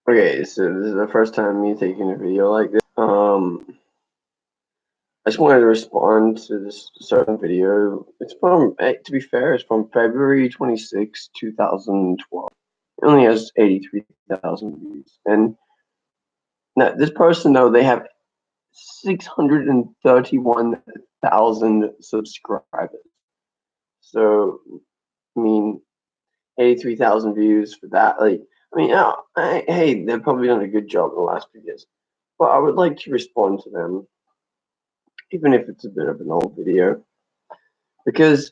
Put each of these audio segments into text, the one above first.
Okay, so this is the first time me taking a video like this. I just wanted to respond to this certain video. It's from, to be fair, it's from February 26, 2012. It only has 83,000 views. And now, this person, though, they have 631,000 subscribers. So, I mean, 83,000 views for that. Like, I mean, yeah, hey, they've probably done a good job in the last few years. But I would like to respond to them, even if it's a bit of an old video, because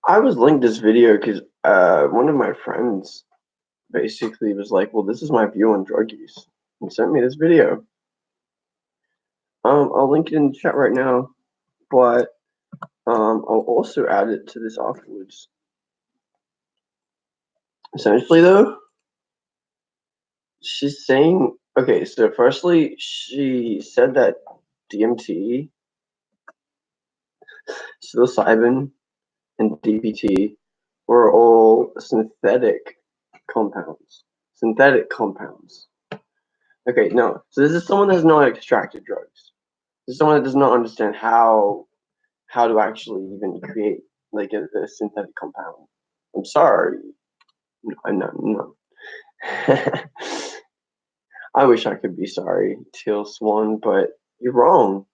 I was linked this video because one of my friends basically was like, "Well, this is my view on drug use," and sent me this video. I'll link it in the chat right now, but I'll also add it to this afterwards. Essentially, though, she's saying, okay, so firstly, she said that DMT, psilocybin, and DPT were all synthetic compounds. Synthetic compounds. Okay, no. So this is someone that has not extracted drugs. This is someone that does not understand how to actually even create like a synthetic compound. I'm sorry. No. I wish I could be sorry, Teal Swan, but you're wrong.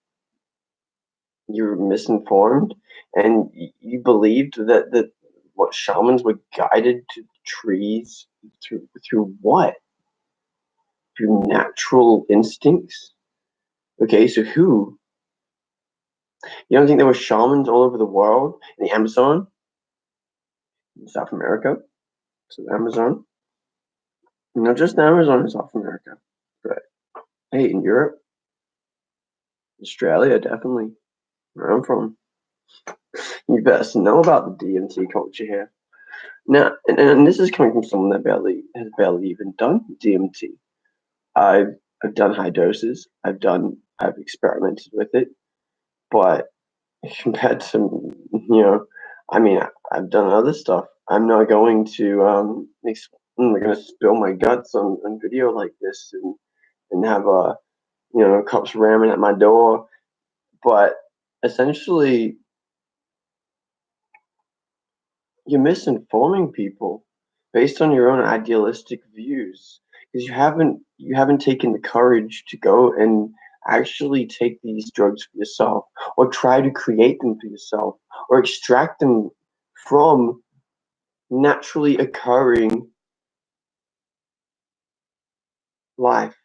You're misinformed, and you believed that what shamans were guided to trees through what? Through natural instincts? Okay, so who? You don't think there were shamans all over the world? In the Amazon? In South America? So the Amazon? Not just the Amazon in South America, but hey, in Europe, Australia, definitely, where I'm from. You best know about the DMT culture here. Now, and this is coming from someone that has barely even done DMT. I've done high doses. I've experimented with it, but compared to I mean, I've done other stuff. I'm not going to I'm not going to spill my guts on video like this and have cops ramming at my door. But essentially, you're misinforming people based on your own idealistic views because you haven't taken the courage to go and actually take these drugs for yourself or try to create them for yourself or extract them from naturally occurring life.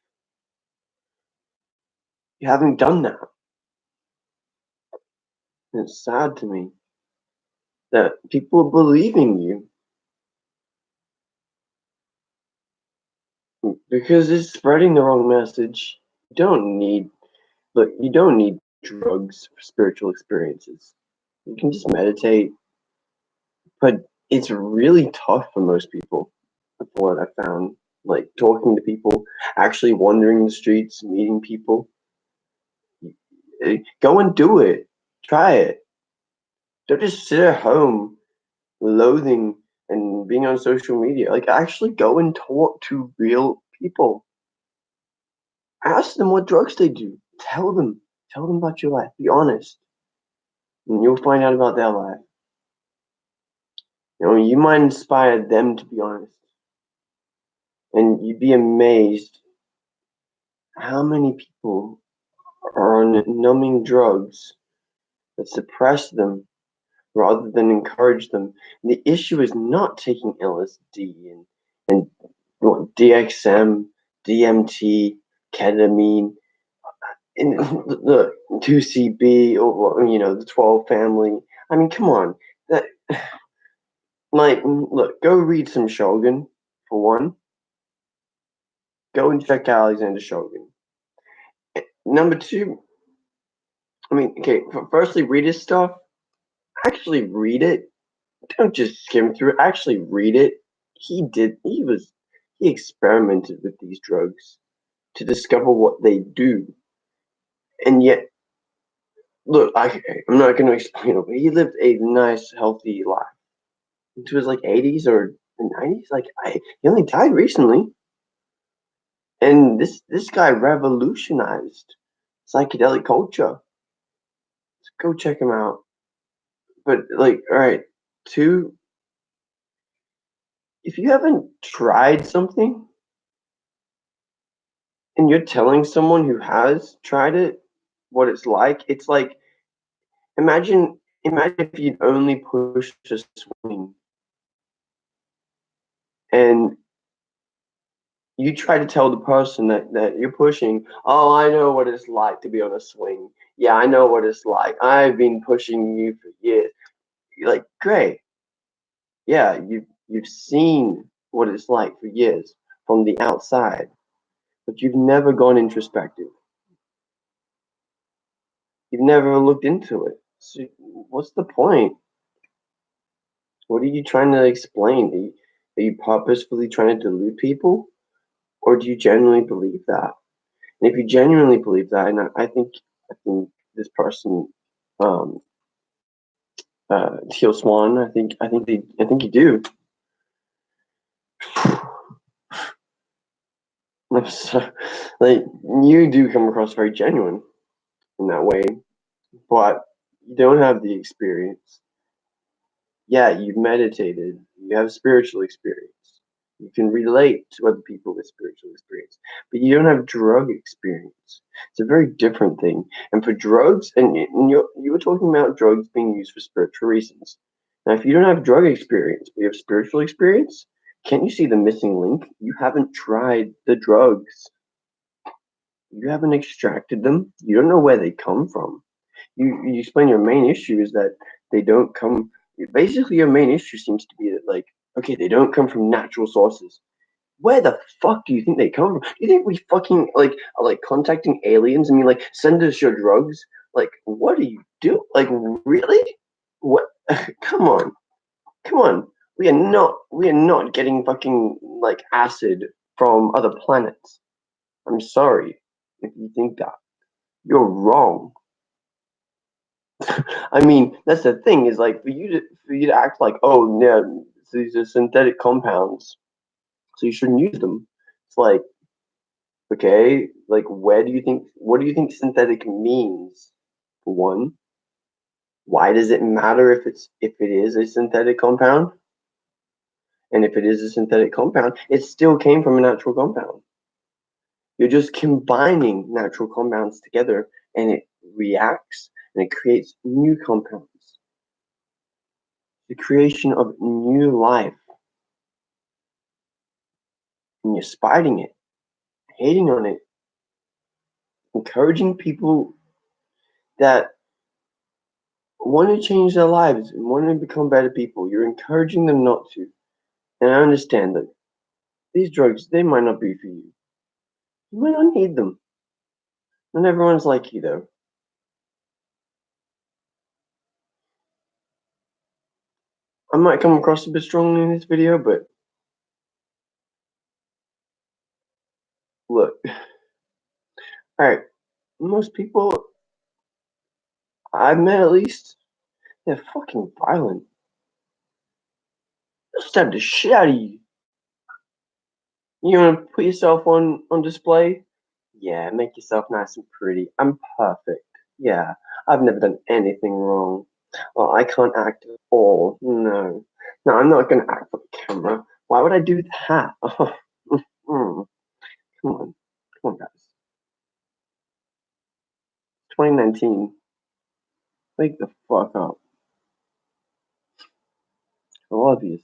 You haven't done that. And it's sad to me that people are believing you because it's spreading the wrong message. You don't need drugs for spiritual experiences. You can just meditate, but it's really tough for most people. From what I found, like talking to people, actually wandering the streets, meeting people. Go and do it. Try it. Don't just sit at home, loathing and being on social media. Like actually go and talk to real people. Ask them what drugs they do. Tell them. Tell them about your life. Be honest. And you'll find out about their life. You might inspire them to be honest. And you'd be amazed how many people are on numbing drugs that suppress them rather than encourage them. And the issue is not taking LSD and DXM, DMT, ketamine, and the 2CB or the 12 family. I mean, come on. That look, go read some Shogun for one. Go and check out Alexander Shogun. Number two, I mean, okay, firstly, read his stuff. Actually read it. Don't just skim through it. Actually read it. He experimented with these drugs to discover what they do. And yet, look, I'm not going to explain it, but he lived a nice, healthy life into his like 80s or 90s. He only died recently. And this guy revolutionized psychedelic culture. So go check him out. But like, all right, two, if you haven't tried something and you're telling someone who has tried it what it's like imagine if you'd only pushed a swing and you try to tell the person that you're pushing, oh, I know what it's like to be on a swing. Yeah, I know what it's like. I've been pushing you for years. You're like, great. Yeah, you've seen what it's like for years from the outside, but you've never gone introspective. You've never looked into it. So what's the point? What are you trying to explain? Are you purposefully trying to delude people, or do you genuinely believe that? And if you genuinely believe that, and I think this person, um, Teal Swan, I think you do. So, like you do come across very genuine in that way, but you don't have the experience. Yeah, you've meditated, you have spiritual experience. You can relate to other people with spiritual experience, but you don't have drug experience. It's a very different thing. And for drugs, and you were talking about drugs being used for spiritual reasons. Now, if you don't have drug experience, but you have spiritual experience, can't you see the missing link? You haven't tried the drugs. You haven't extracted them. You don't know where they come from. You explain your main issue is that they don't come. Basically, your main issue seems to be that like, okay, they don't come from natural sources. Where the fuck do you think they come from? Do you think we fucking like are like contacting aliens and mean like send us your drugs? Like, what do you do? Like, really? What? Come on, come on. We are not getting fucking like acid from other planets. I'm sorry if you think that. You're wrong. I mean, that's the thing is like for you to act like, oh yeah, these are synthetic compounds, so you shouldn't use them. It's like, okay, like what do you think synthetic means? For one, why does it matter if it is a synthetic compound? And if it is a synthetic compound, it still came from a natural compound. You're just combining natural compounds together and it reacts and it creates new compounds. The creation of new life. And you're spiting it, hating on it, encouraging people that want to change their lives and want to become better people. You're encouraging them not to. And I understand that these drugs, they might not be for you. You might not need them. Not everyone's like you, though. I might come across a bit strongly in this video, but look, alright, most people I've met at least, they're fucking violent. They'll stab the shit out of you. You want to put yourself on display? Yeah, make yourself nice and pretty. I'm perfect. Yeah, I've never done anything wrong. Oh, I can't act at all. No. No, I'm not going to act for the camera. Why would I do that? Oh, come on. Come on, guys. 2019. Wake the fuck up. I love you.